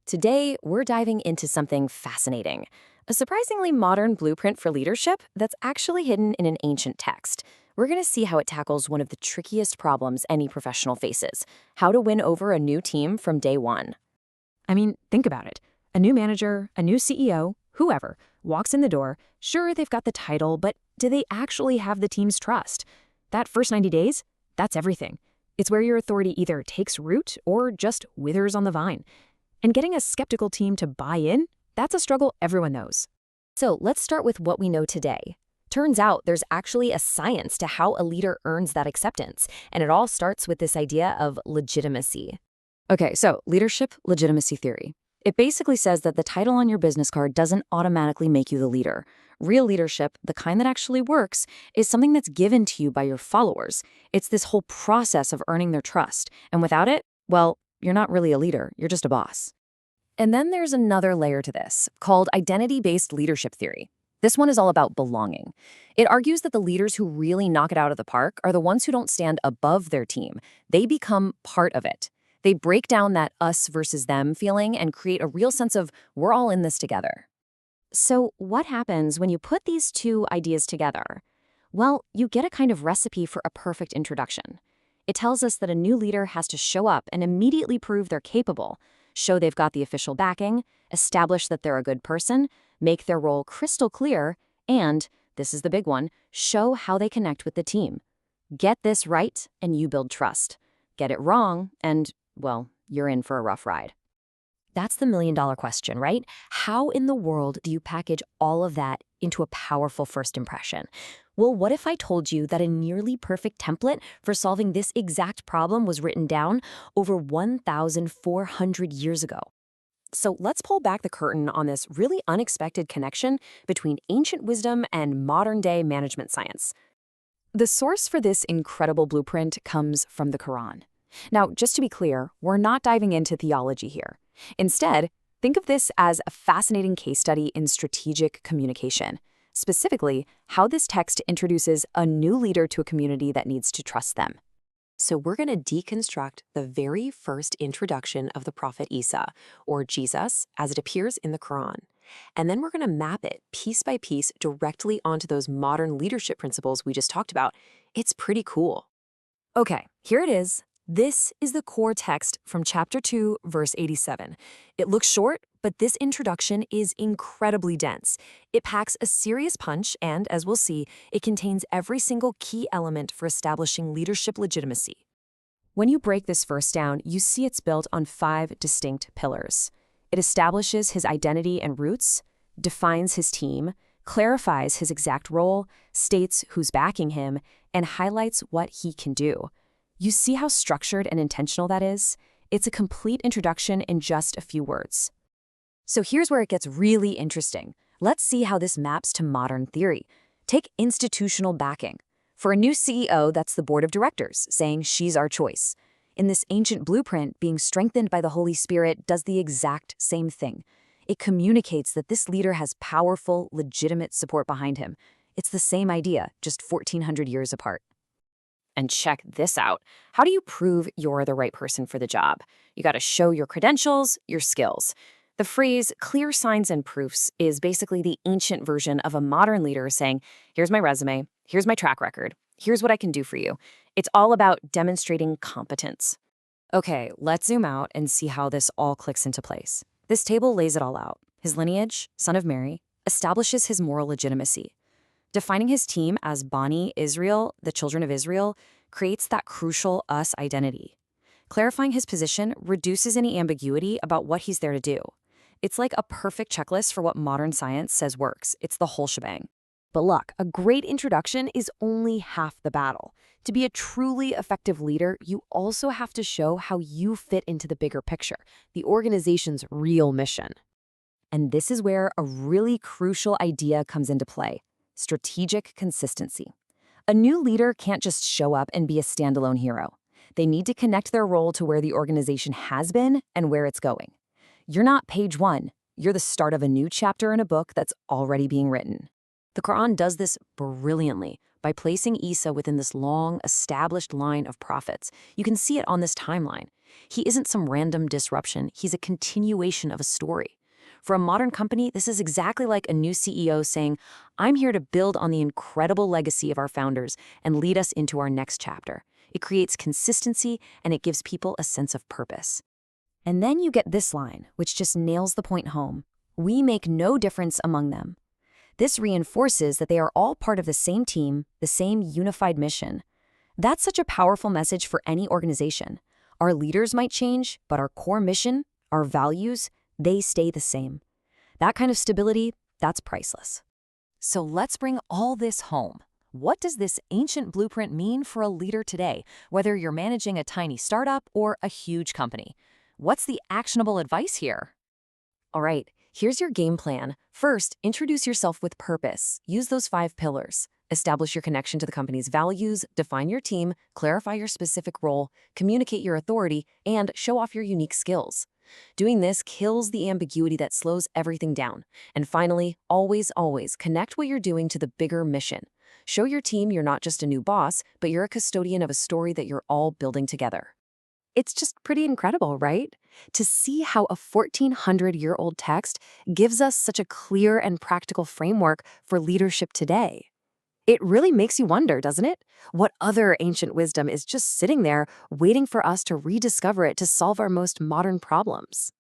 Today, we're diving into something fascinating, a surprisingly modern blueprint for leadership that's actually hidden in an ancient text. We're going to see how it tackles one of the trickiest problems any professional faces: how to win over a new team from day one. I mean, think about it. A new manager, a new CEO, whoever, walks in the door. Sure, they've got the title, but do they actually have the team's trust? That first 90 days, that's everything. It's where your authority either takes root or just withers on the vine. And getting a skeptical team to buy in, that's a struggle everyone knows. So let's start with what we know today. Turns out there's actually a science to how a leader earns that acceptance, and it all starts with this idea of legitimacy. Okay, so leadership legitimacy theory. It basically says that the title on your business card doesn't automatically make you the leader. Real leadership, the kind that actually works, is something that's given to you by your followers. It's this whole process of earning their trust, and without it, well, you're not really a leader, you're just a boss. And then there's another layer to this, called identity-based leadership theory. This one is all about belonging. It argues that the leaders who really knock it out of the park are the ones who don't stand above their team. They become part of it. They break down that us versus them feeling and create a real sense of we're all in this together. So what happens when you put these two ideas together? Well, you get a kind of recipe for a perfect introduction. It tells us that a new leader has to show up and immediately prove they're capable, show they've got the official backing, establish that they're a good person, make their role crystal clear, and, this is the big one, show how they connect with the team. Get this right, and you build trust. Get it wrong, and, well, you're in for a rough ride. That's the million-dollar question, right? How in the world do you package all of that into a powerful first impression? Well, what if I told you that a nearly perfect template for solving this exact problem was written down over 1,400 years ago? So let's pull back the curtain on this really unexpected connection between ancient wisdom and modern-day management science. The source for this incredible blueprint comes from the Qur'an. Now, just to be clear, we're not diving into theology here. Instead, think of this as a fascinating case study in strategic communication. Specifically, how this text introduces a new leader to a community that needs to trust them. So we're going to deconstruct the very first introduction of the prophet Isa, or Jesus, as it appears in the Qur'an. And then we're going to map it piece by piece directly onto those modern leadership principles we just talked about. It's pretty cool. Okay, here it is. This is the core text from chapter 2, verse 87. It looks short, but this introduction is incredibly dense. It packs a serious punch and, as we'll see, it contains every single key element for establishing leadership legitimacy. When you break this verse down, you see it's built on 5 distinct pillars. It establishes his identity and roots, defines his team, clarifies his exact role, states who's backing him, and highlights what he can do. You see how structured and intentional that is? It's a complete introduction in just a few words. So here's where it gets really interesting. Let's see how this maps to modern theory. Take institutional backing. For a new CEO, that's the board of directors, saying she's our choice. In this ancient blueprint, being strengthened by the Holy Spirit does the exact same thing. It communicates that this leader has powerful, legitimate support behind him. It's the same idea, just 1,400 years apart. And check this out. How do you prove you're the right person for the job? You got to show your credentials, your skills. The phrase clear signs and proofs is basically the ancient version of a modern leader saying, here's my resume, here's my track record, here's what I can do for you. It's all about demonstrating competence. Okay, let's zoom out and see how this all clicks into place. This table lays it all out. His lineage, son of Mary, establishes his moral legitimacy. Defining his team as Bani Israel, the children of Israel, creates that crucial us identity. Clarifying his position reduces any ambiguity about what he's there to do. It's like a perfect checklist for what modern science says works. It's the whole shebang. But look, a great introduction is only half the battle. To be a truly effective leader, you also have to show how you fit into the bigger picture, the organization's real mission. And this is where a really crucial idea comes into play: strategic consistency. A new leader can't just show up and be a standalone hero. They need to connect their role to where the organization has been and where it's going. You're not page 1. You're the start of a new chapter in a book that's already being written. The Qur'an does this brilliantly by placing Isa within this long, established line of prophets. You can see it on this timeline. He isn't some random disruption, he's a continuation of a story. For a modern company, this is exactly like a new CEO saying, I'm here to build on the incredible legacy of our founders and lead us into our next chapter. It creates consistency and it gives people a sense of purpose. And then you get this line, which just nails the point home. We make no difference among them. This reinforces that they are all part of the same team, the same unified mission. That's such a powerful message for any organization. Our leaders might change, but our core mission, our values, they stay the same. That kind of stability, that's priceless. So let's bring all this home. What does this ancient blueprint mean for a leader today, whether you're managing a tiny startup or a huge company? What's the actionable advice here? All right, here's your game plan. First, introduce yourself with purpose. Use those 5 pillars. Establish your connection to the company's values, define your team, clarify your specific role, communicate your authority, and show off your unique skills. Doing this kills the ambiguity that slows everything down. And finally, always connect what you're doing to the bigger mission. Show your team you're not just a new boss, but you're a custodian of a story that you're all building together. It's just pretty incredible, right? To see how a 1,400-year-old text gives us such a clear and practical framework for leadership today. It really makes you wonder, doesn't it? What other ancient wisdom is just sitting there waiting for us to rediscover it to solve our most modern problems?